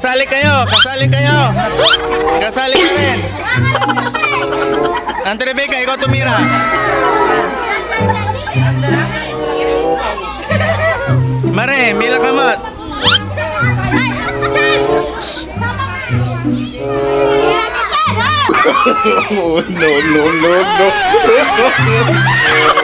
kasali kayo. Kasali kayo. Kasali ka rin. Ante Rebecca, ikaw tumira. Mare, Mila Kamot. No, no, no, no.